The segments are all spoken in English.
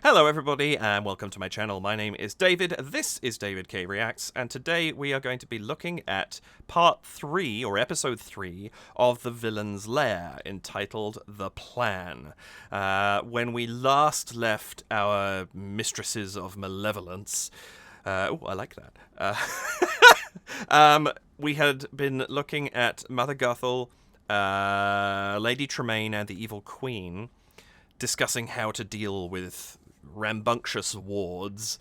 Hello everybody and welcome to my channel. My name is David, this is David K Reacts, and today we are going to be looking at part 3, or episode 3, of The Villain's Lair, entitled The Plan. When we last left our Mistresses of Malevolence, oh, I like that, we had been looking at Mother Gothel, Lady Tremaine, and the Evil Queen, discussing how to deal with rambunctious wards,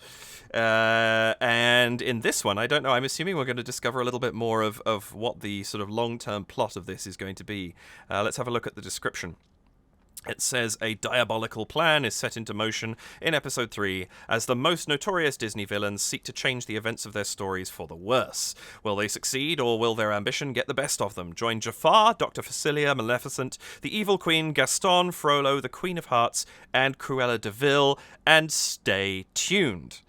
and in this one, I don't know, I'm assuming we're going to discover a little bit more of what the sort of long-term plot of this is going to be. Let's have a look at the description. It says, a diabolical plan is set into motion in episode 3 as the most notorious Disney villains seek to change the events of their stories for the worse. Will they succeed, or will their ambition get the best of them? Join Jafar, Dr. Facilia, Maleficent, the Evil Queen, Gaston, Frollo, the Queen of Hearts, and Cruella de Vil, and stay tuned.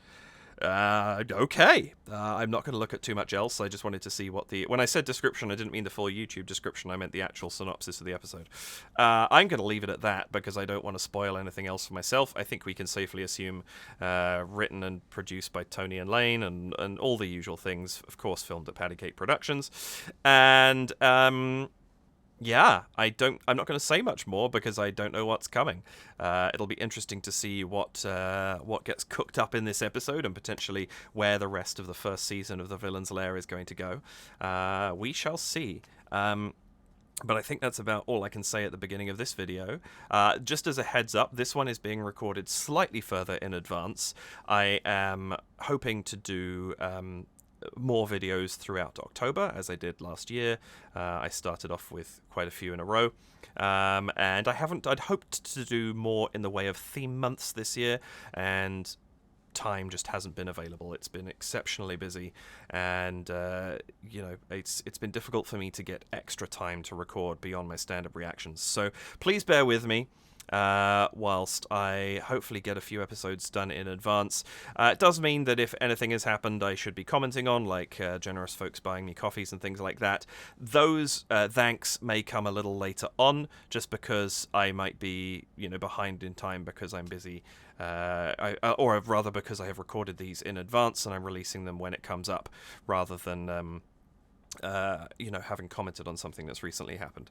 Okay. I'm not going to look at too much else. I just wanted to see what the... When I said description, I didn't mean the full YouTube description. I meant the actual synopsis of the episode. I'm going to leave it at that because I don't want to spoil anything else for myself. I think we can safely assume written and produced by Tony and Layne and all the usual things. Of course, filmed at PattyCake Productions. And... yeah, I'm not going to say much more because I don't know what's coming. It'll be interesting to see what gets cooked up in this episode and potentially where the rest of the first season of The Villain's Lair is going to go. We shall see. But I think that's about all I can say at the beginning of this video. Just as a heads up, this one is being recorded slightly further in advance. I am hoping to do... more videos throughout October, as I did last year. I started off with quite a few in a row, and I'd hoped to do more in the way of theme months this year, and time just hasn't been available. It's been exceptionally busy, and you know, it's been difficult for me to get extra time to record beyond my stand-up reactions. So please bear with me. Whilst I hopefully get a few episodes done in advance. It does mean that if anything has happened I should be commenting on, like generous folks buying me coffees and things like that, those thanks may come a little later on, just because I might be, you know, behind in time because I'm busy, or rather because I have recorded these in advance and I'm releasing them when it comes up, rather than... you know, having commented on something that's recently happened.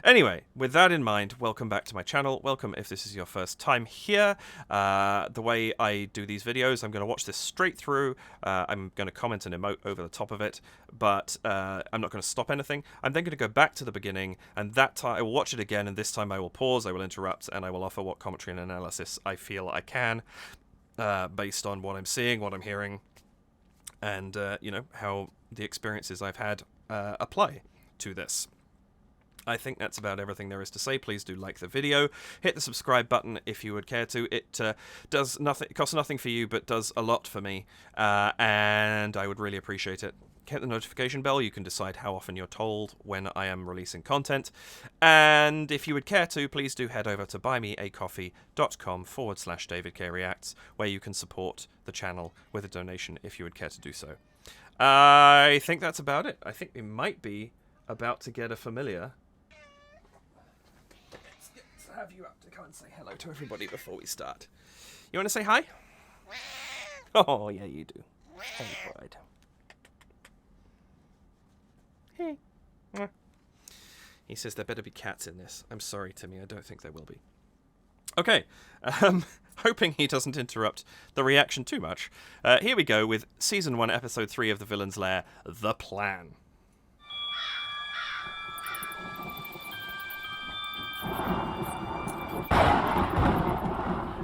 Anyway, with that in mind, welcome back to my channel. Welcome if this is your first time here. The way I do these videos, I'm going to watch this straight through. I'm going to comment and emote over the top of it, but I'm not going to stop anything. I'm then going to go back to the beginning, and that time I will watch it again, and this time I will pause, I will interrupt, and I will offer what commentary and analysis I feel I can, based on what I'm seeing, what I'm hearing, and, you know, how the experiences I've had apply to this. I think that's about everything there is to say. Please do like the video. Hit the subscribe button if you would care to. It does nothing. It costs nothing for you, but does a lot for me, and I would really appreciate it. Hit the notification bell. You can decide how often you're told when I am releasing content. And if you would care to, please do head over to buymeacoffee.com/DavidKReacts, where you can support the channel with a donation if you would care to do so. I think that's about it. I think we might be about to get a familiar. Let's have you up to come and say hello to everybody before we start. You want to say hi? Oh, yeah, you do. Hey, bud. Hey. He says there better be cats in this. I'm sorry, Timmy. I don't think there will be. Okay. Hoping he doesn't interrupt the reaction too much. Here we go with Season 1, Episode 3 of The Villain's Lair, The Plan.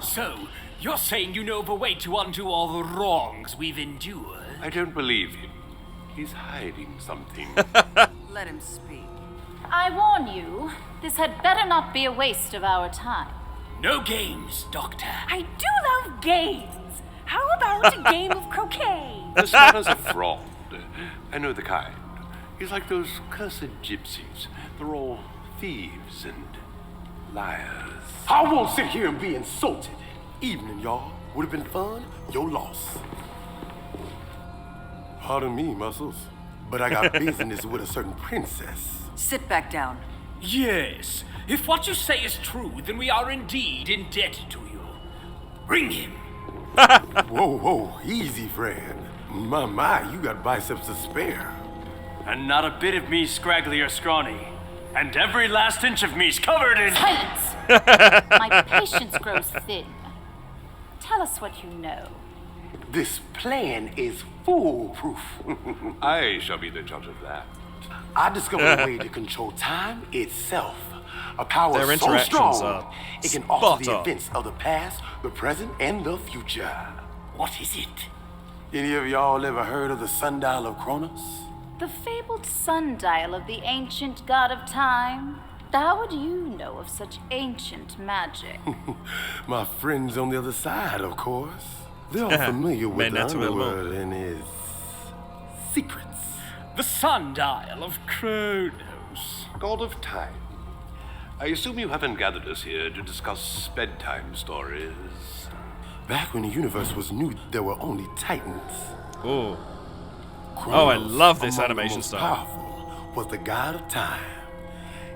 So, you're saying you know of a way to undo all the wrongs we've endured? I don't believe him. He's hiding something. Let him speak. I warn you, this had better not be a waste of our time. No games, Doctor. I do love games. How about a game of croquet? This man is a fraud. I know the kind. He's like those cursed gypsies. They're all thieves and liars. I won't sit here and be insulted. Evening, y'all. Would have been fun. Your loss. Pardon me, Muscles, but I got business with a certain princess. Sit back down. Yes. If what you say is true, then we are indeed indebted to you. Ring him. Whoa, whoa, easy, friend. My, you got biceps to spare. And not a bit of me's scraggly or scrawny. And every last inch of me's covered in... Silence! My patience grows thin. Tell us what you know. This plan is foolproof. I shall be the judge of that. I discovered a way to control time itself. A power Their so interactions strong, are it can alter the spot on. events of the past, the present, and the future. What is it? Any of y'all ever heard of the sundial of Kronos? The fabled sundial of the ancient god of time. How would you know of such ancient magic? My friends on the other side, of course. They're all familiar with the naturellement. underworld and its secrets. The sundial of Kronos. God of Time. I assume you haven't gathered us here to discuss bedtime stories. Back when the universe was new, there were only titans. Ooh. Kronos, Oh, I love this among the animation most style. Powerful, was the god of time.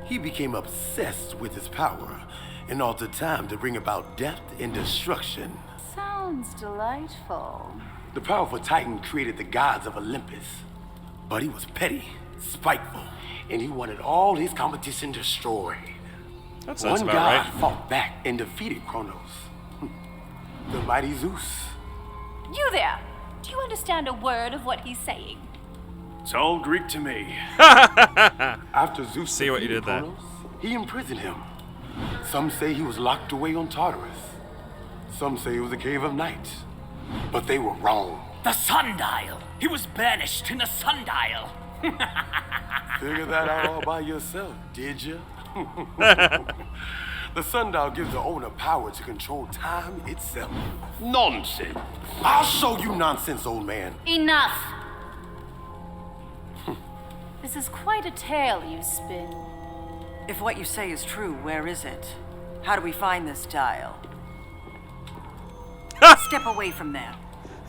He became obsessed with his power and altered time to bring about death and destruction. Sounds delightful. The powerful titan created the gods of Olympus, but he was petty, spiteful, and he wanted all his competition destroyed. That sounds One about god right. fought back and defeated Kronos. The mighty Zeus. You there! Do you understand a word of what he's saying? It's all Greek to me. After Zeus See what you defeated did there. Kronos, he imprisoned him. Some say he was locked away on Tartarus. Some say it was a cave of night. But they were wrong. The sundial. He was banished in the sundial. Figure that out all by yourself, did you? The sundial gives the owner power to control time itself. Nonsense. I'll show you nonsense, old man. Enough! This is quite a tale you spin. If what you say is true, where is it? How do we find this dial? Step away from there.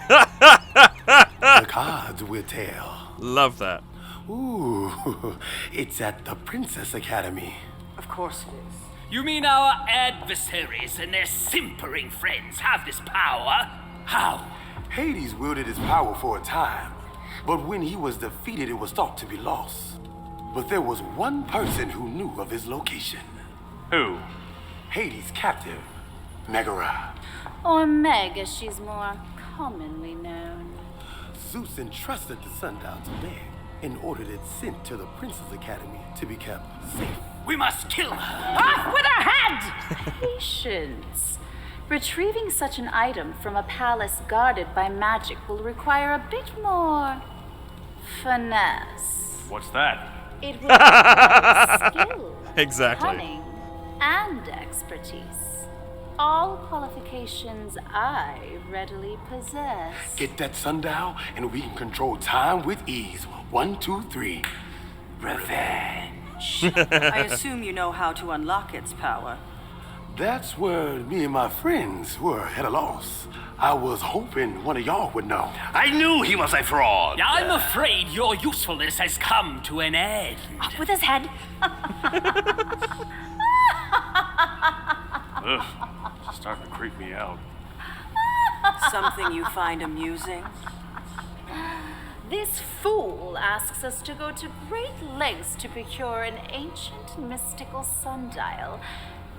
The cards will tell. Love that. Ooh, it's at the Princess Academy. Of course it is. You mean our adversaries and their simpering friends have this power? How? Hades wielded his power for a time, but when he was defeated, it was thought to be lost. But there was one person who knew of his location. Who? Hades' captive, Megara. Or Meg, as she's more commonly known. Zeus entrusted the sundial to Meg and ordered it sent to the Princess Academy to be kept safe. We must kill her. Off with her head! Patience. Retrieving such an item from a palace guarded by magic will require a bit more finesse. What's that? It will require skill, Exactly. cunning, and expertise. All qualifications I readily possess. Get that sundial, and we can control time with ease. 1, 2, 3. Revenge. I assume you know how to unlock its power. That's where me and my friends were at a loss. I was hoping one of y'all would know. I knew he was a fraud. I'm afraid your usefulness has come to an end. Off with his head. Ugh, it's starting to creep me out. Something you find amusing? This fool asks us to go to great lengths to procure an ancient mystical sundial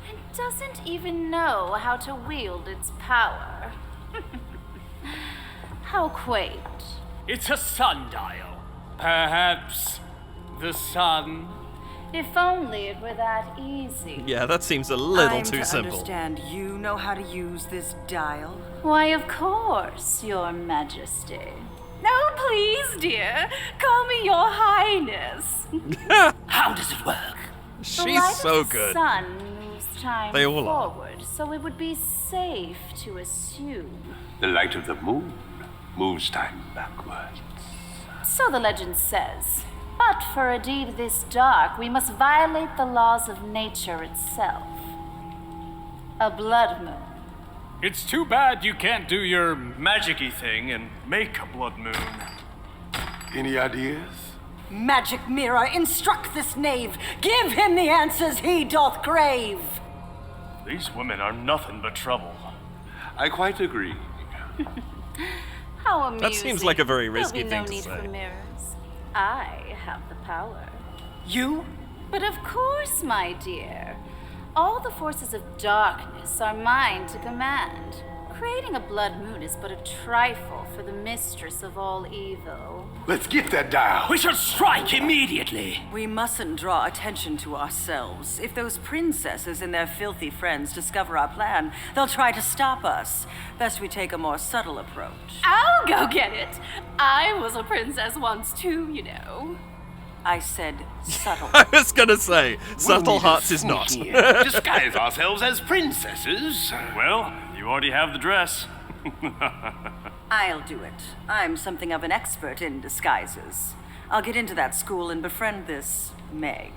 and doesn't even know how to wield its power. How quaint. It's a sundial. Perhaps the sun. If only it were that easy. Yeah, that seems a little I'm too to simple. understand you know how to use this dial? Why, of course, Your Majesty. No, please, dear. Call me Your Highness. How does it work? The She's light so of the good. sun moves time They all are. forward, so it would be safe to assume. The light of the moon moves time backwards. So the legend says. But for a deed this dark, we must violate the laws of nature itself. A blood moon. It's too bad you can't do your magic-y thing and make a blood moon. Any ideas? Magic mirror, instruct this knave. Give him the answers he doth crave. These women are nothing but trouble. I quite agree. How amusing. That seems like a very risky There'll thing be no to need say. for mirrors. I have the power. You? But of course, my dear. All the forces of darkness are mine to command. Creating a blood moon is but a trifle for the mistress of all evil. Let's get that dial. We should strike immediately. We mustn't draw attention to ourselves. If those princesses and their filthy friends discover our plan, they'll try to stop us. Best we take a more subtle approach. I'll go get it. I was a princess once too, you know. I said subtle. I was gonna say, subtle need a hearts is not. sneaky- Disguise ourselves as princesses. Well, you already have the dress. I'll do it. I'm something of an expert in disguises. I'll get into that school and befriend this Meg.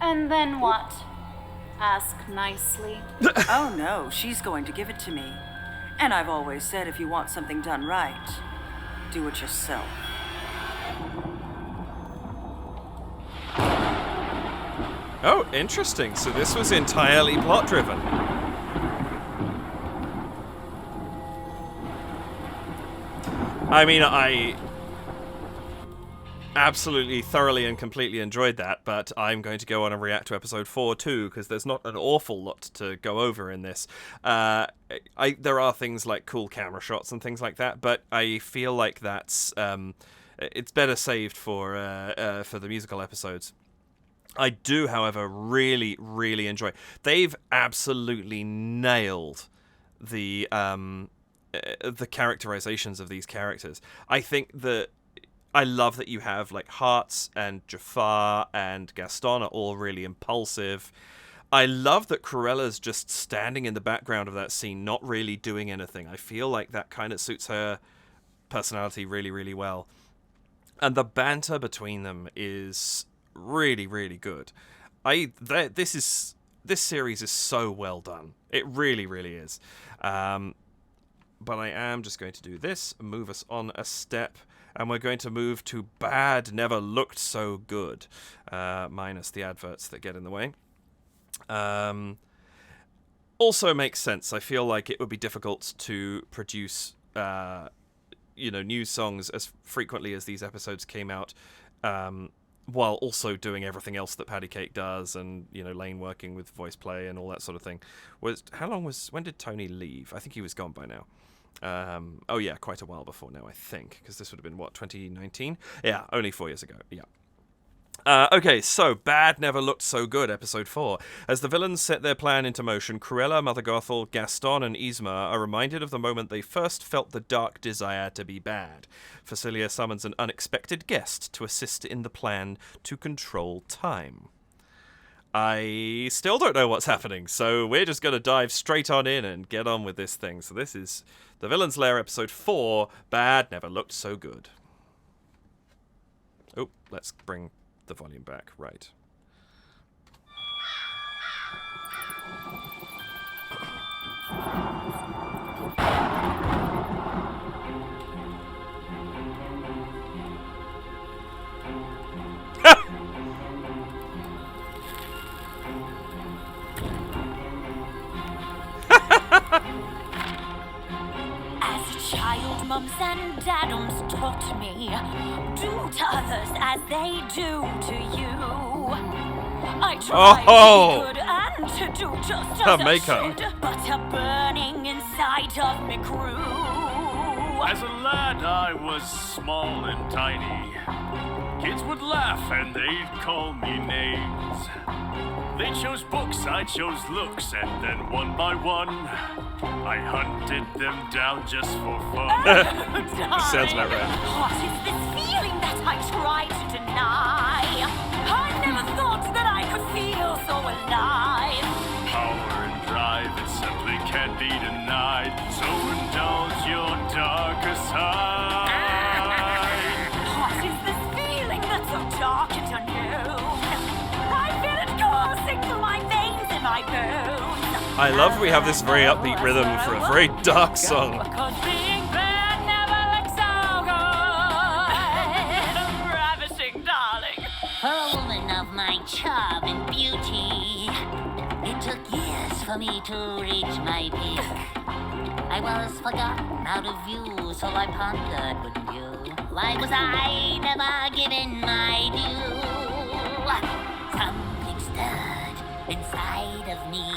And then what? Ask nicely. Oh no, she's going to give it to me. And I've always said if you want something done right, do it yourself. Oh, interesting. So this was entirely plot-driven. I mean, I absolutely, thoroughly, and completely enjoyed that, but I'm going to go on and react to episode 4 too, because there's not an awful lot to go over in this. There are things like cool camera shots and things like that, but I feel like that's it's better saved for the musical episodes. I do, however, really, really enjoy. They've absolutely nailed the characterizations of these characters. I think that I love that you have like Hearts and Jafar and Gaston are all really impulsive. I love that Cruella's just standing in the background of that scene, not really doing anything. I feel like that kind of suits her personality really, really well. And the banter between them is really, really good. This series is so well done. It really, really is. But I am just going to do this, move us on a step, and we're going to move to Bad Never Looked So Good, minus the adverts that get in the way. Also makes sense. I feel like it would be difficult to produce, new songs as frequently as these episodes came out, while also doing everything else that PattyCake does, and Layne working with voice play and all that sort of thing. When did Tony leave? I think he was gone by now. Oh yeah, quite a while before now, I think, because this would have been 2019? Yeah, only 4 years ago. Yeah. Okay, so Bad Never Looked So Good, episode 4. As the villains set their plan into motion, Cruella, Mother Gothel, Gaston, and Yzma are reminded of the moment they first felt the dark desire to be bad. Facilia summons an unexpected guest to assist in the plan to control time. I still don't know what's happening, so we're just going to dive straight on in and get on with this thing. So this is The Villain's Lair, episode 4, Bad Never Looked So Good. Oh, let's bring the volume back, right. As a child, mums and daddums taught me, do to others as they do to you. I tried to be good and to do just as I should, but a burning inside of me grew. As a lad, I was small and tiny. Kids would laugh and they'd call me names. They chose books, I chose looks, and then one by one, I hunted them down just for fun. Sounds about right. What is this feeling that I tried to deny? I never thought that I could feel so alive. Power and drive, it simply can't be denied. So indulge your darker side. What is this feeling that's so dark and unknown? I feel it coursing through my veins and my bones. I love we have this very upbeat rhythm for a very dark song. Because being bad never looks so good. Ravishing, darling. For a woman of my charm and beauty, it took years for me to reach my peak. I was forgotten out of view, so I pondered, wouldn't you? Why was I never given my due? Something stirred inside of me.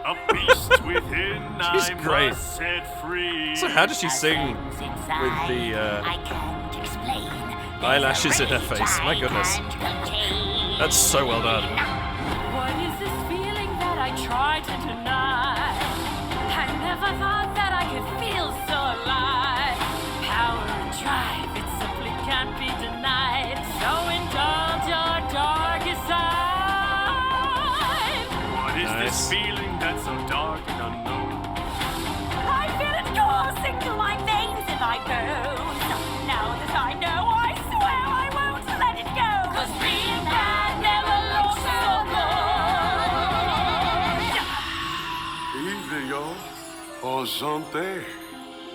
A beast within, She's I great. must set free. So how does she sing with the I can't explain. eyelashes in her face? My goodness. That's so well done. What is this feeling that I try to deny? I never thought that I could feel so alive. Power and drive, it simply can't be denied. So indulge your darkest side. What is Nice. this feeling that's so dark and unknown? I feel it coursing through my veins and my bones. Now that I know, I swear I won't let it go. 'Cause being bad never looks so good. Evening, y'all. Enchanté.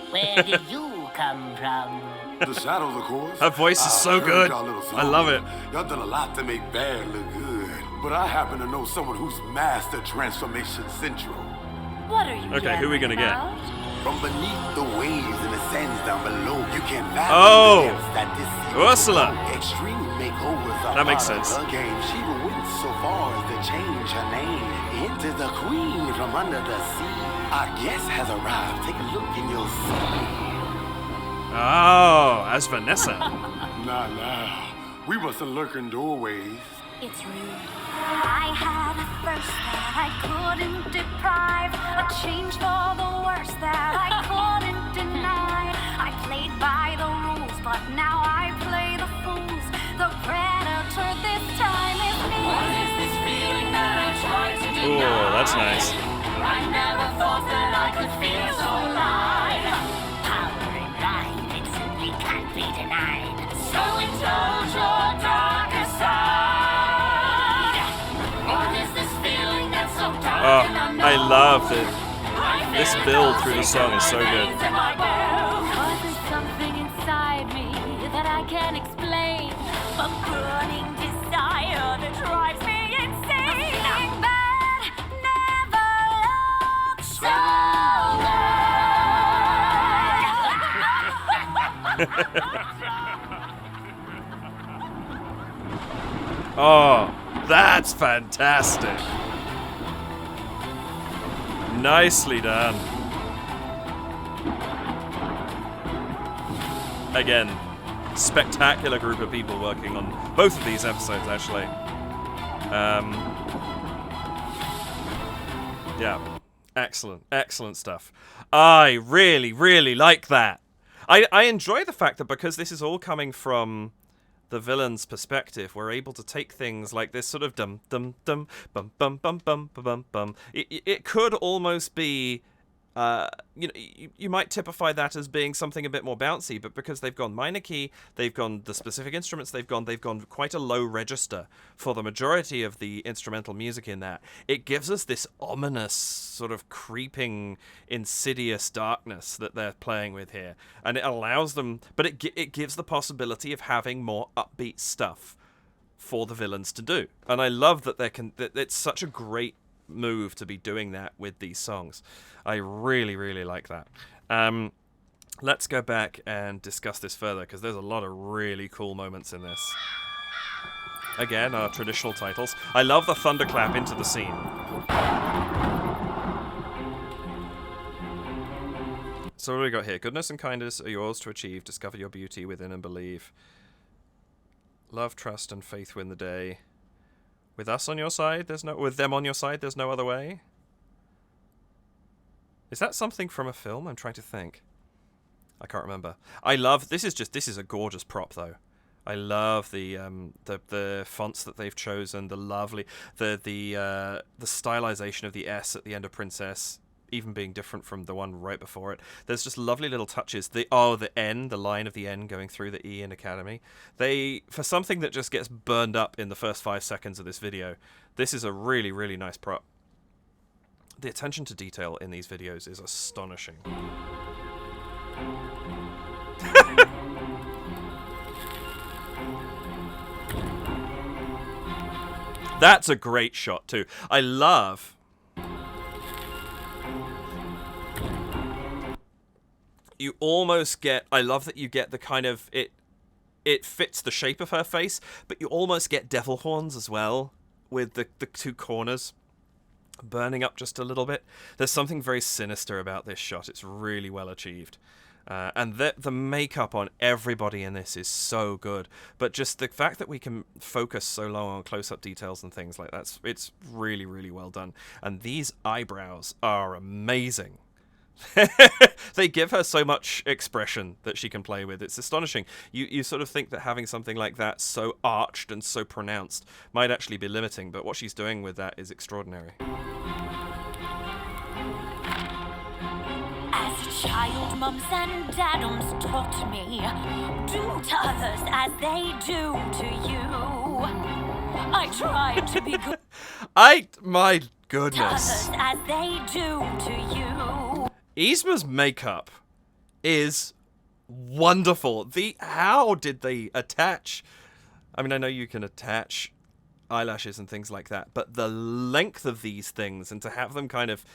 Where did you come from? The shadows, of course. Her voice is so Heard good. y'all little I love it. Y'all done a lot to make bad look good. But I happen to know someone who's mastered transformation syndrome. What are you Okay, who are we gonna get? about? From beneath the waves and the sands down below, you can fathom Oh! the depths that deceive. Ursula. Extreme makeovers are That makes part of sense. the game. She went so far as to change her name into the queen from under the sea. Our guest has arrived. Take a look in your sea. Oh, as Vanessa. Nah. We wasn't lurking doorways. It's rude. I had a thirst that I couldn't deprive, a change for the worse that I couldn't deny. I played by the rules, but now I play the fools. The predator this time is me. What is this feeling that I tried to deny? Oh, that's nice. I never thought that I could feel so alive. Power and drive, it simply can't be denied. So indulge your darker side. What is this feeling that's so dark Oh, and unknown? I love that. This build through the song is so good. Cause there's something inside me that I can't explain. A burning desire that drives me insane. Being bad never looks so Oh, that's fantastic. Nicely done. Again, spectacular group of people working on both of these episodes, actually. Yeah, excellent stuff. I really like that. I enjoy the fact that because this is all coming from the villain's perspective, we're able to take things like this sort of dum dum dum bum bum bum bum bum bum. It could almost be, you might typify that as being something a bit more bouncy, but because they've gone minor key, they've gone the specific instruments, they've gone quite a low register for the majority of the instrumental music in that. It gives us this ominous sort of creeping, insidious darkness that they're playing with here, and it allows them, but it gives the possibility of having more upbeat stuff for the villains to do, and I love that that it's such a great move to be doing that with these songs. I really like that. Let's go back and discuss this further, because there's a lot of really cool moments in this. Again, our traditional titles. I love the thunderclap into the scene. So what do we got here? Goodness and kindness are yours to achieve. Discover your beauty within and believe. Love, trust, and faith win the day. With us on your side, with them on your side, there's no other way. Is that something from a film? I'm trying to think. I can't remember. I love this is a gorgeous prop though. I love the fonts that they've chosen, the lovely the stylization of the S at the end of Princess, even being different from the one right before it. There's just lovely little touches. The N, the line of the N going through the E in Academy. For something that just gets burned up in the first 5 seconds of this video, this is a really nice prop. The attention to detail in these videos is astonishing. That's a great shot too. I love you almost get, I love that you get the kind of, it fits the shape of her face, but you almost get devil horns as well, with the two corners burning up just a little bit. There's something very sinister about this shot. It's really well achieved. And the makeup on everybody in this is so good. But just the fact that we can focus so long on close-up details and things like that, it's really, really well done. And these eyebrows are amazing. They give her so much expression that she can play with. It's astonishing. You sort of think that having something like that so arched and so pronounced might actually be limiting, but what she's doing with that is extraordinary. As a child, mums and daddums taught me, do to others as they do to you. I tried to be good My goodness. to others as they do to you. Yzma's makeup is wonderful. How did they attach? I mean, I know you can attach eyelashes and things like that, but the length of these things and to have them kind of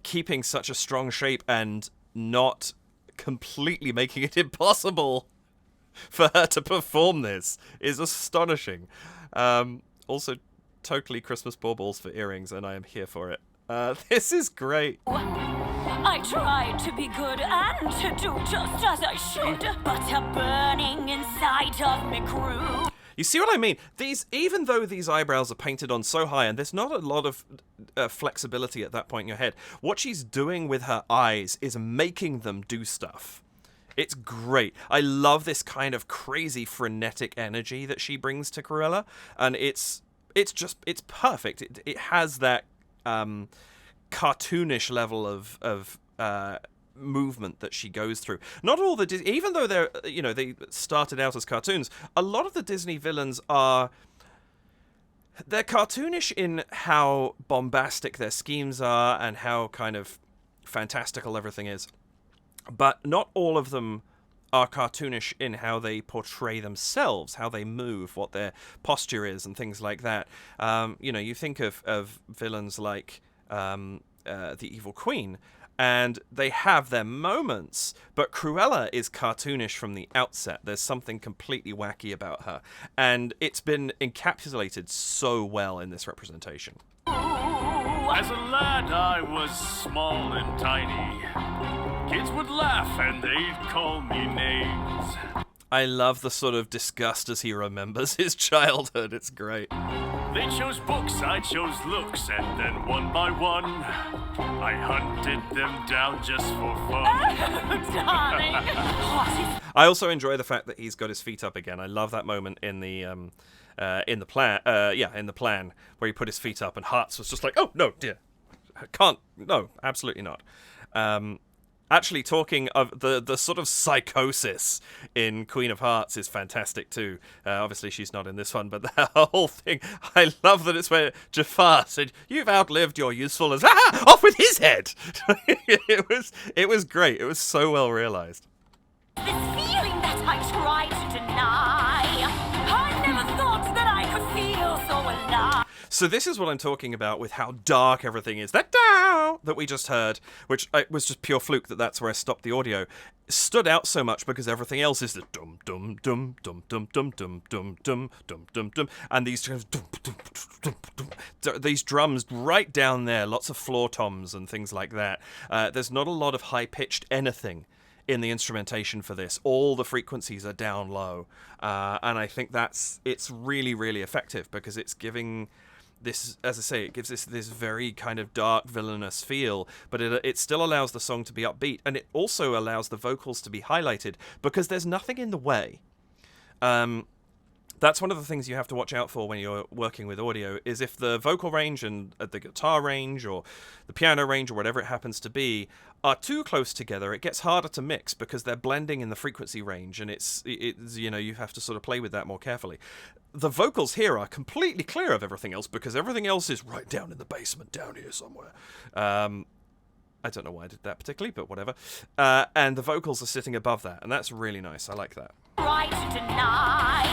keeping such a strong shape and not completely making it impossible for her to perform this is astonishing. Also, totally Christmas baubles for earrings, and I am here for it. This is great. I tried to be good and to do just as I should, but a burning inside of me grew. You see what I mean? Even though these eyebrows are painted on so high, and there's not a lot of flexibility at that point in your head, what she's doing with her eyes is making them do stuff. It's great. I love this kind of crazy frenetic energy that she brings to Cruella, and it's perfect. It has that cartoonish level of movement that she goes through. Not all the even though they started out as cartoons, a lot of the Disney villains they're cartoonish in how bombastic their schemes are and how kind of fantastical everything is. But not all of them are cartoonish in how they portray themselves, how they move, what their posture is, and things like that. You think of villains like the Evil Queen, and they have their moments, but Cruella is cartoonish from the outset. There's something completely wacky about her, and it's been encapsulated so well in this representation. As a lad, I was small and tiny. Kids would laugh and they'd call me names. I love the sort of disgust as he remembers his childhood. It's great. They chose books, I chose looks, and then one by one, I hunted them down just for fun. Darling. I also enjoy the fact that he's got his feet up again. I love that moment in the plan where he put his feet up and Hearts was just like, oh no, dear, can't, no, absolutely not. Actually, talking of the sort of psychosis in Queen of Hearts is fantastic too. Obviously, she's not in this one, but the whole thing, I love that it's where Jafar said, "You've outlived your usefulness." Off with his head. It was great. It was so well realized. This feeling that I tried to deny, I never thought that I could feel so alive. So this is what I'm talking about with how dark everything is. That dow that we just heard, which was just pure fluke that's where I stopped the audio, stood out so much because everything else is the dum dum dum dum dum dum dum dum dum dum dum dum, and these dum, dum, dum, dum, these drums right down there, lots of floor toms and things like that. There's not a lot of high pitched anything in the instrumentation for this. All the frequencies are down low, and I think it's really, really effective because it's giving this, as I say, it gives this very kind of dark, villainous feel, but it still allows the song to be upbeat, and it also allows the vocals to be highlighted because there's nothing in the way. That's one of the things you have to watch out for when you're working with audio, is if the vocal range and the guitar range or the piano range or whatever it happens to be are too close together, it gets harder to mix because they're blending in the frequency range, and it's you have to sort of play with that more carefully. The vocals here are completely clear of everything else because everything else is right down in the basement down here somewhere. I don't know why I did that particularly, but whatever. And the vocals are sitting above that, and that's really nice. I like that. Right to deny.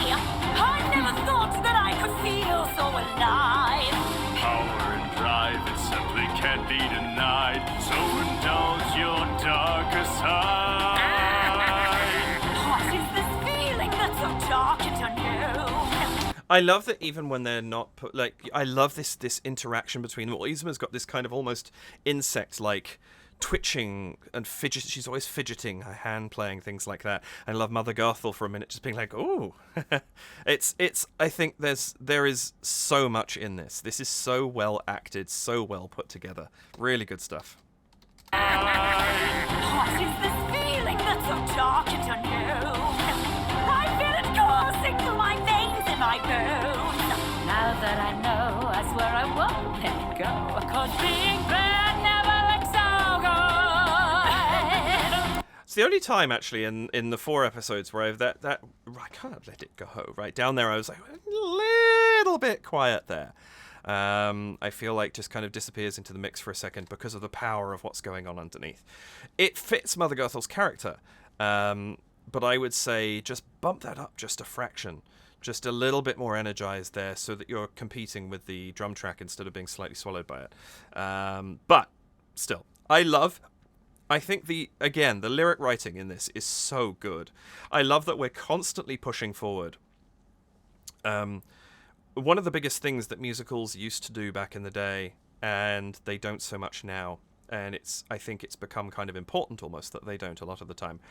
I never thought that I could feel so alive. Power and drive, it simply can't be denied. So indulge your darker side. I love that even when they're not put, like, I love this interaction between them. Yzma's got this kind of almost insect-like twitching and fidget. She's always fidgeting, her hand playing, things like that. And I love Mother Gothel for a minute just being like, "Ooh." it's I think there is so much in this. This is so well acted, so well put together. Really good stuff. What is this feeling that's so dark and unknown? I feel it coursing through my veins and my bones. Now that I know, I swear I won't let go. 'Cause being bad never looks so good. It's the only time, actually, in the 4 episodes where I've I can't let it go. Right down there, I was like a little bit quiet there. I feel like just kind of disappears into the mix for a second because of the power of what's going on underneath. It fits Mother Gothel's character, but I would say just bump that up just a fraction. Just a little bit more energized there so that you're competing with the drum track instead of being slightly swallowed by it. But still, I think the lyric writing in this is so good. I love that we're constantly pushing forward. One of the biggest things that musicals used to do back in the day, and they don't so much now, and I think it's become kind of important almost that they don't a lot of the time,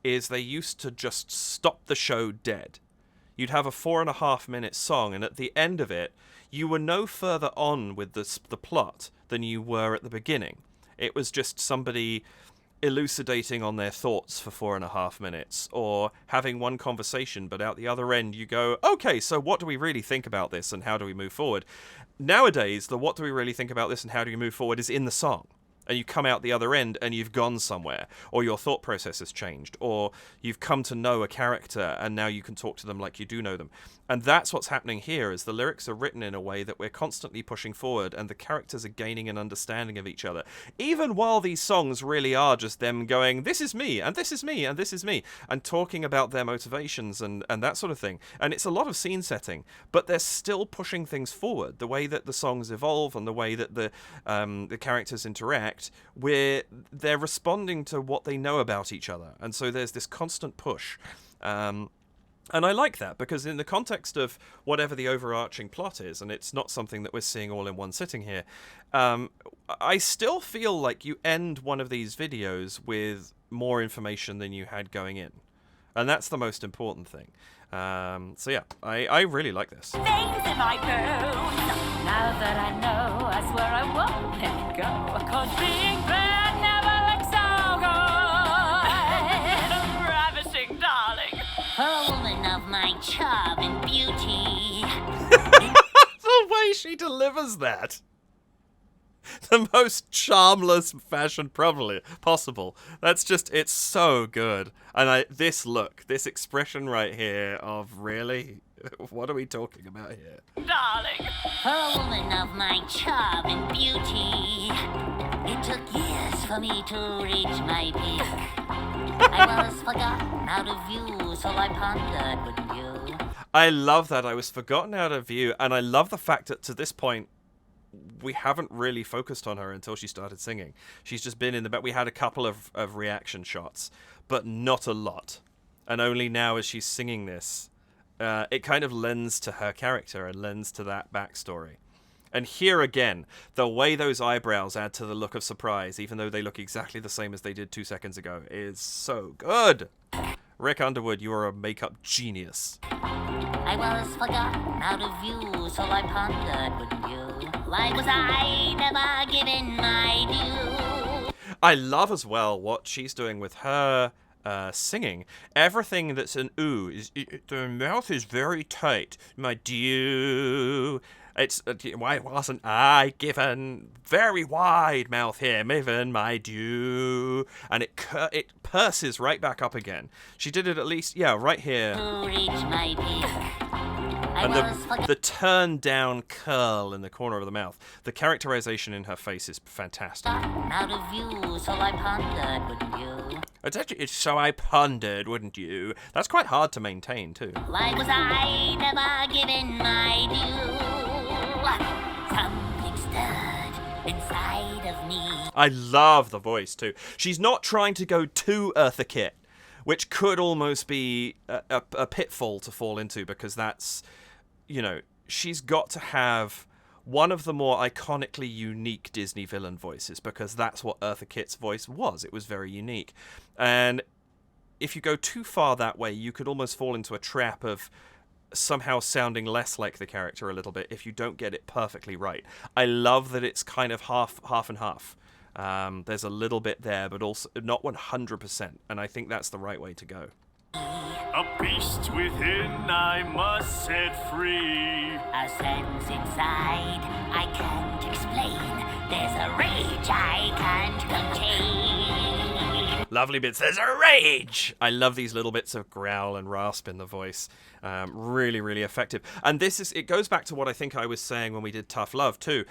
is they used to just stop the show dead. You'd have a 4.5-minute song, and at the end of it, you were no further on with the plot than you were at the beginning. It was just somebody elucidating on their thoughts for 4.5 minutes, or having one conversation, but out the other end you go, okay, so what do we really think about this and how do we move forward? Nowadays, the what do we really think about this and how do we move forward is in the song. And you come out the other end and you've gone somewhere, or your thought process has changed, or you've come to know a character and now you can talk to them like you do know them. And that's what's happening here, is the lyrics are written in a way that we're constantly pushing forward and the characters are gaining an understanding of each other. Even while these songs really are just them going, this is me, and this is me, and this is me, and talking about their motivations and that sort of thing. And it's a lot of scene setting, but they're still pushing things forward. The way that the songs evolve and the way that the characters interact, where they're responding to what they know about each other. And so there's this constant push. And I like that, because in the context of whatever the overarching plot is, and it's not something that we're seeing all in one sitting here, I still feel like you end one of these videos with more information than you had going in. And that's the most important thing. So yeah, I really like this. Veins in my bones. Now that I know, I swear I won't let go. 'Cause being bad never looks so good. Ravishing, darling. A woman of my charm and beauty. The way she delivers that. The most charmless fashion probably possible. That's just, it's so good. And this expression right here of really, what are we talking about here? Darling. A woman of my charm and beauty. It took years for me to reach my peak. I was forgotten out of view, so I pondered, wouldn't you? I love that I was forgotten out of view, and I love the fact that to this point, we haven't really focused on her until she started singing. She's just been in the back. We had a couple of reaction shots, but not a lot. And only now as she's singing this, it kind of lends to her character and lends to that backstory. And here again, the way those eyebrows add to the look of surprise, even though they look exactly the same as they did 2 seconds ago, is so good. Rick Underwood, you are a makeup genius. I was forgotten out of view, so I pondered, wouldn't you? Why was I never given my due? I love as well what she's doing with her singing. Everything that's an ooh is the mouth is very tight. My due. It's why wasn't I given very wide mouth here, given my due, and it purses right back up again. She did it at least, yeah, right here. To reach my peak. And the turn down curl in the corner of the mouth. The characterization in her face is fantastic. Out of view, so I pondered, wouldn't you? It's so I pondered, wouldn't you? That's quite hard to maintain too. Why was I never given my due? Something stirred inside of me. I love the voice too. She's not trying to go too Eartha Kitt, which could almost be a pitfall to fall into, because that's you know, she's got to have one of the more iconically unique Disney villain voices, because that's what Eartha Kitt's voice was. It was very unique. And if you go too far that way, you could almost fall into a trap of somehow sounding less like the character a little bit if you don't get it perfectly right. I love that it's kind of half and half. There's a little bit there, but also not 100%, and I think that's the right way to go. A beast within I must set free. A sense inside I can't explain. There's a rage I can't contain. Lovely bits. There's a rage! I love these little bits of growl and rasp in the voice. Really, really effective. And it goes back to what I think I was saying when we did Tough Love too.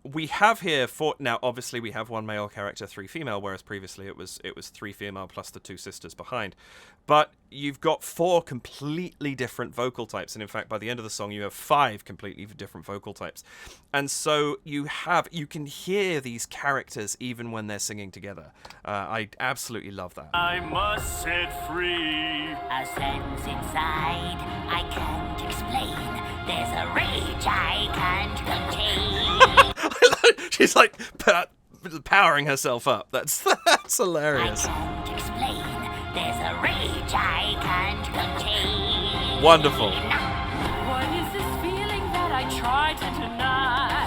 We have here now obviously we have 1 male character, 3 female, whereas previously it was 3 female plus the 2 sisters behind. But you've got 4 completely different vocal types, and in fact by the end of the song you have 5 completely different vocal types. And so you can hear these characters even when they're singing together. I absolutely love that. I must set free. A sense inside I can't explain. There's a rage I can't contain. She's like powering herself up. That's hilarious. I can't explain. There's a rage I can't contain. Wonderful. What is this feeling that I try to deny?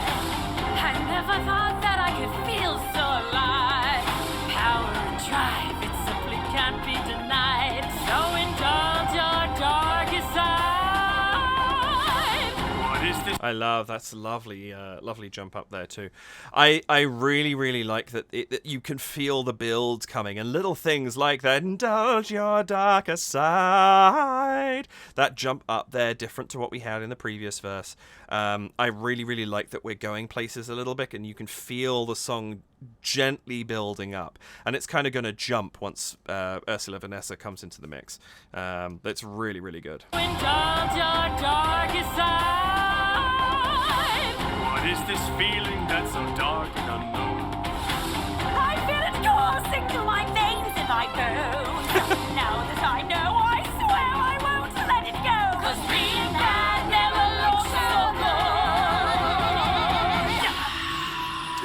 I never thought that I could feel so alive. Power and drive, it simply can't be denied. So indulge your darkest side. What is this? I love that's a lovely jump up there too. I really, really like that you can feel the build coming, and little things like that. Indulge your darker side. That jump up there, different to what we had in the previous verse. I really, really like that we're going places a little bit, and you can feel the song gently building up, and it's kind of going to jump once Ursula Vanessa comes into the mix. That's really, really good. Indulge your darkest side. What is this feeling that's so dark and unknown? I feel it coursing through my veins and my bones. Now that I know, I swear I won't let it go. 'Cause being bad never looks so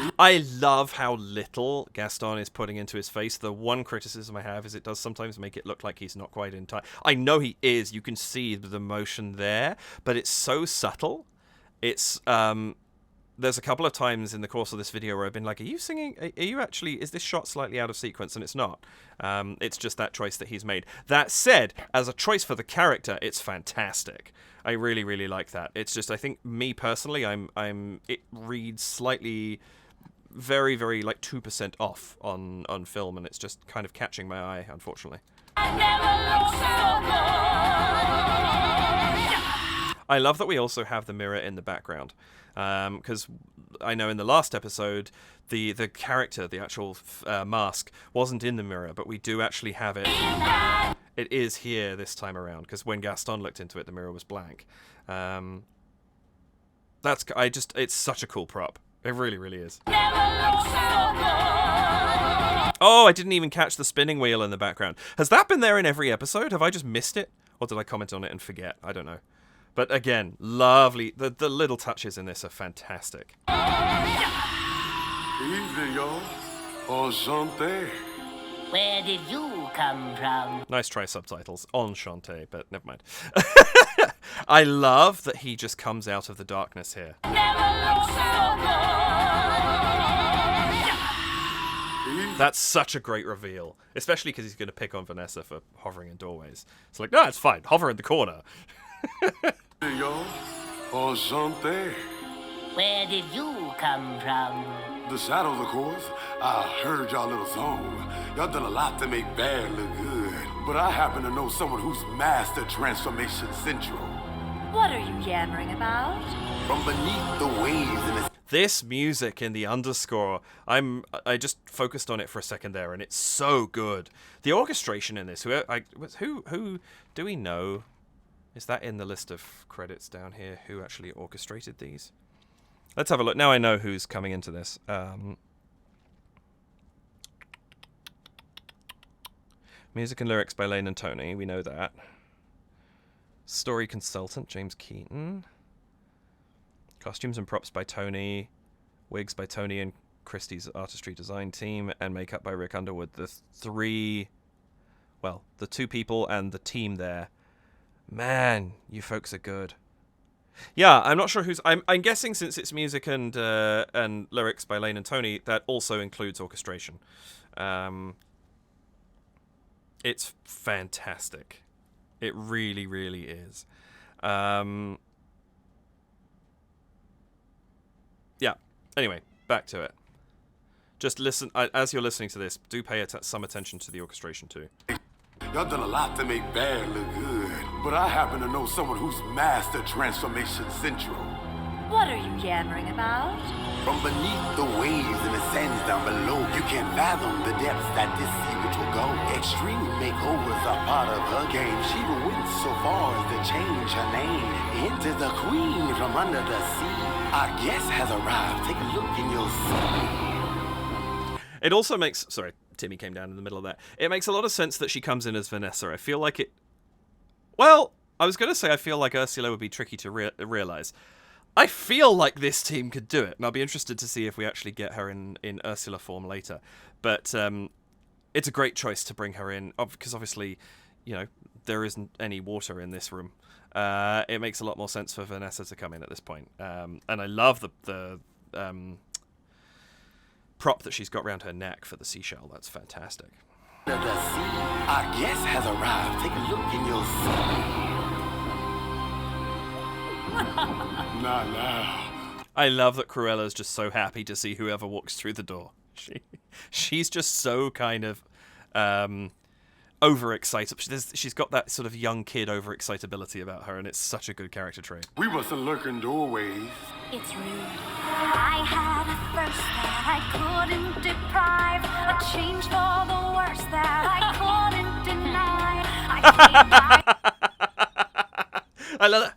good. I love how little Gaston is putting into his face. The one criticism I have is it does sometimes make it look like he's not quite in time. I know he is. You can see the motion there, but it's so subtle. It's there's a couple of times in the course of this video where I've been like, are you singing? Are you actually, is this shot slightly out of sequence? And it's not. It's just that choice that he's made. That said, as a choice for the character, it's fantastic. I really, really like that. It's just, I think me personally, it reads slightly very, very like 2% off on film, and it's just kind of catching my eye, unfortunately. I love that we also have the mirror in the background, because I know in the last episode the character, the actual mask, wasn't in the mirror, but we do actually have it. It is here this time around, because when Gaston looked into it, the mirror was blank. It's such a cool prop. It really, really is. Oh, I didn't even catch the spinning wheel in the background. Has that been there in every episode? Have I just missed it? Or did I comment on it and forget? I don't know. But again, lovely. The little touches in this are fantastic. Easy, y'all. Enchanté. Where did you come from? Nice try subtitles. Enchanté, but never mind. I love that he just comes out of the darkness here. That's such a great reveal. Especially because he's going to pick on Vanessa for hovering in doorways. It's like, no, it's fine. Hover in the corner. Hey, y'all. Enchanté. Where did you come from? The shadows, of course. I heard y'all little song. Y'all done a lot to make bad look good. But I happen to know someone who's mastered Transformation Central. What are you yammering about? From beneath the waves in the... This music in the underscore, I just focused on it for a second there, and it's so good. The orchestration in this, who do we know? Is that in the list of credits down here? Who actually orchestrated these? Let's have a look. Now I know who's coming into this. Music and lyrics by Layne and Tony. We know that. Story consultant, James Keaton. Costumes and props by Tony. Wigs by Tony and Christie's artistry design team. And makeup by Rick Underwood. The two people and the team there. Man, you folks are good. Yeah, I'm not sure who's... I'm guessing since it's music and lyrics by Layne and Tony, that also includes orchestration. It's fantastic. It really, really is. Yeah. Anyway, back to it. Just listen... as you're listening to this, do pay some attention to the orchestration too. Y'all done a lot to make bad look good, but I happen to know someone who's mastered Transformation Central. What are you yammering about? From beneath the waves and the sands down below, you can't fathom the depths that this secret will go. Extreme makeovers are part of her game. She went so far as to change her name into the queen from under the sea. Our guest has arrived. Take a look in your sea. It also makes... Sorry, Timmy came down in the middle of that. It makes a lot of sense that she comes in as Vanessa. I feel like it... Well, I was going to say I feel like Ursula would be tricky to realize. I feel like this team could do it, and I'll be interested to see if we actually get her in Ursula form later. But it's a great choice to bring her in, because obviously, you know, there isn't any water in this room. It makes a lot more sense for Vanessa to come in at this point. And I love the prop that she's got around her neck for the seashell. That's fantastic. The sea. Our guest has arrived. Take a look in your sea. Nah. I love that Cruella's just so happy to see whoever walks through the door. She's just so kind of overexcited. She's got that sort of young kid overexcitability about her, and it's such a good character trait. We wasn't lurking doorways. It's rude. I had a thirst that I couldn't deprive, a change for the worse that I couldn't deny. I love that.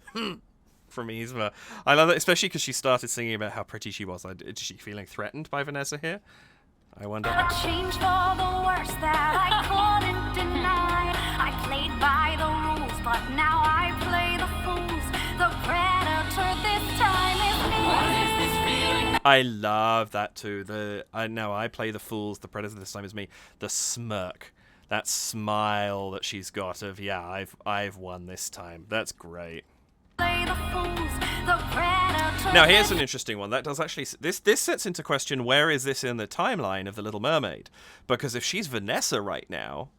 From Yzma. I love it, especially because she started singing about how pretty she was. Is she feeling threatened by Vanessa here? I wonder. A change for the worse that I couldn't deny. I played by the rules, but now I play the fools. The predator this time is me. What is this feeling? I love that too. I play the fools. The predator this time is me. The smirk, that smile that she's got of I've won this time. That's great. Now here's an interesting one. That does actually this sets into question where is this in the timeline of The Little Mermaid? Because if she's Vanessa right now,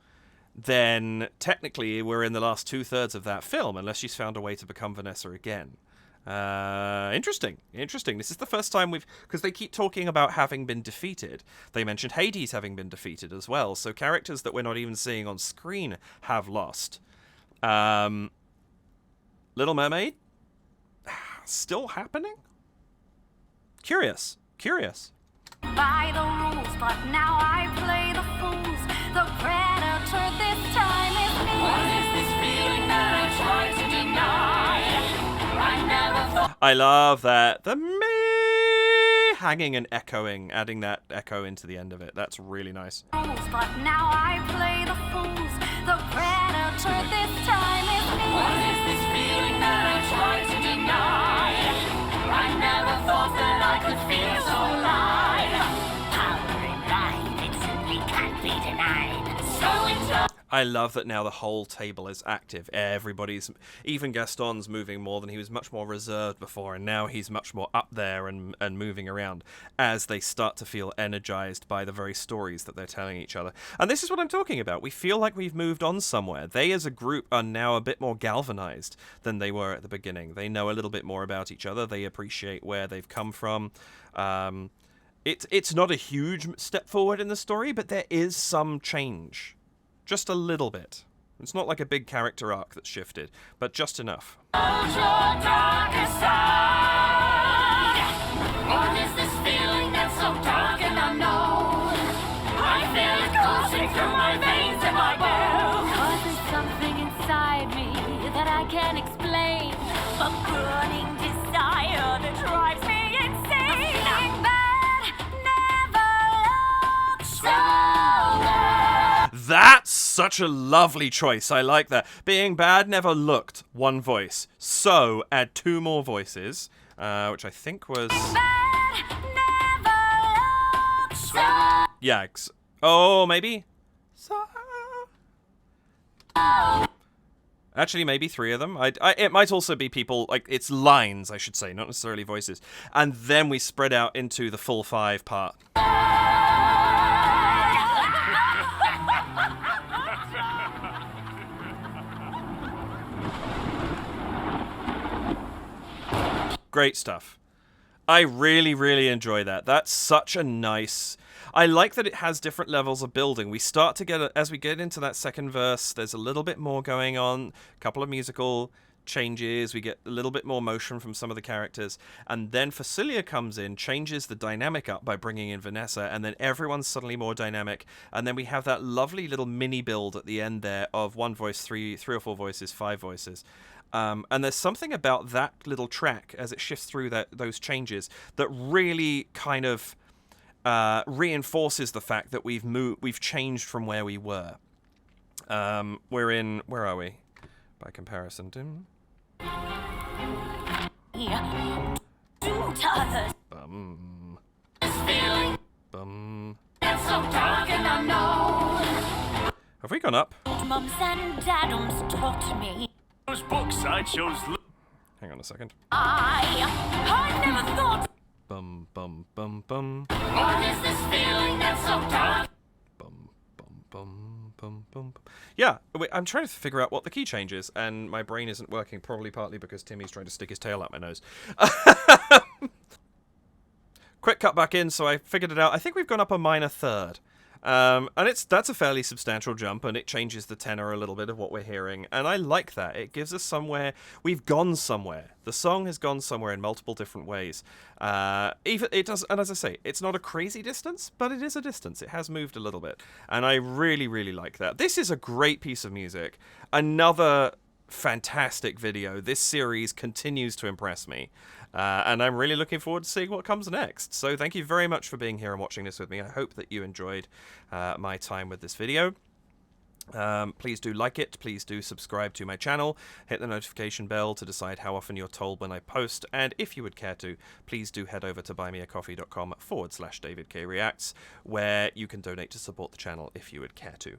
then technically we're in the last 2/3 of that film, unless she's found a way to become Vanessa again. Interesting. This is the first time because they keep talking about having been defeated. They mentioned Hades having been defeated as well. So characters that we're not even seeing on screen have lost. Little Mermaid? Still happening? Curious. By the rules, but now I play the fools. The predator this time is me. What is this feeling that I try to deny? I never thought. I love that. The me hanging and echoing, adding that echo into the end of it. That's really nice. But now I play the fools. The predator this time is me. What is this feeling that I try to deny? I never thought that I could feel so alive. Power and pride, it simply can't be denied. So enjoy. I love that now the whole table is active. Even Gaston's moving more than he was, much more reserved before, and now he's much more up there and moving around as they start to feel energized by the very stories that they're telling each other. And this is what I'm talking about. We feel like we've moved on somewhere. They as a group are now a bit more galvanized than they were at the beginning. They know a little bit more about each other. They appreciate where they've come from. It's not a huge step forward in the story, but there is some change. Just a little bit. It's not like a big character arc that's shifted, but just enough. What is this feeling that's so dark and unknown? I feel it coursing through my veins and my bones. 'Cause there's something inside me that I can't explain. A burning desire that drives me insane. Feeling bad never looked so bad. That's such a lovely choice. I like that. Being bad never looked one voice. So add 2 more voices, which I think was... Yeah. Oh, maybe? Actually, maybe 3 of them. It might also be people, like, it's lines, I should say, not necessarily voices. And then we spread out into the full 5 part. Great stuff. I really, really enjoy that. That's such a nice... I like that it has different levels of building. We start to get, as we get into that second verse, there's a little bit more going on, a couple of musical changes, we get a little bit more motion from some of the characters, and then Facilia comes in, changes the dynamic up by bringing in Vanessa, and then everyone's suddenly more dynamic, and then we have that lovely little mini build at the end there of 1 voice, 3 or 4 voices, 5 voices. And there's something about that little track as it shifts through those changes that really kind of reinforces the fact that we've changed from where we were. We're in... Where are we? By comparison. Bum. Bum. Have we gone up? Mums and dadums taught me. Those books I chose. Hang on a second. I never thought. Bum bum bum bum. What is this feeling that's so dark? Bum bum bum bum bum. Yeah, wait, I'm trying to figure out what the key change is, and my brain isn't working. Probably partly because Timmy's trying to stick his tail up my nose. Quick cut back in, so I figured it out. I think we've gone up a minor third. And that's a fairly substantial jump, and it changes the tenor a little bit of what we're hearing, and I like that. It gives us somewhere. We've gone somewhere. The song has gone somewhere in multiple different ways. Even it does, and as I say, it's not a crazy distance, but it is a distance. It has moved a little bit, and I really, really like that. This is a great piece of music. Another fantastic video. This series continues to impress me. And I'm really looking forward to seeing what comes next. So thank you very much for being here and watching this with me. I hope that you enjoyed my time with this video. Please do like it. Please do subscribe to my channel. Hit the notification bell to decide how often you're told when I post. And if you would care to, please do head over to buymeacoffee.com/DavidKReacts, where you can donate to support the channel if you would care to.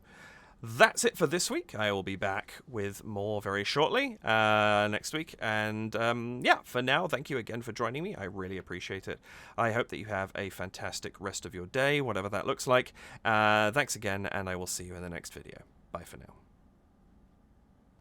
That's it for this week. I will be back with more very shortly next week. And yeah, for now, thank you again for joining me. I really appreciate it. I hope that you have a fantastic rest of your day, whatever that looks like. Thanks again, and I will see you in the next video. Bye for now.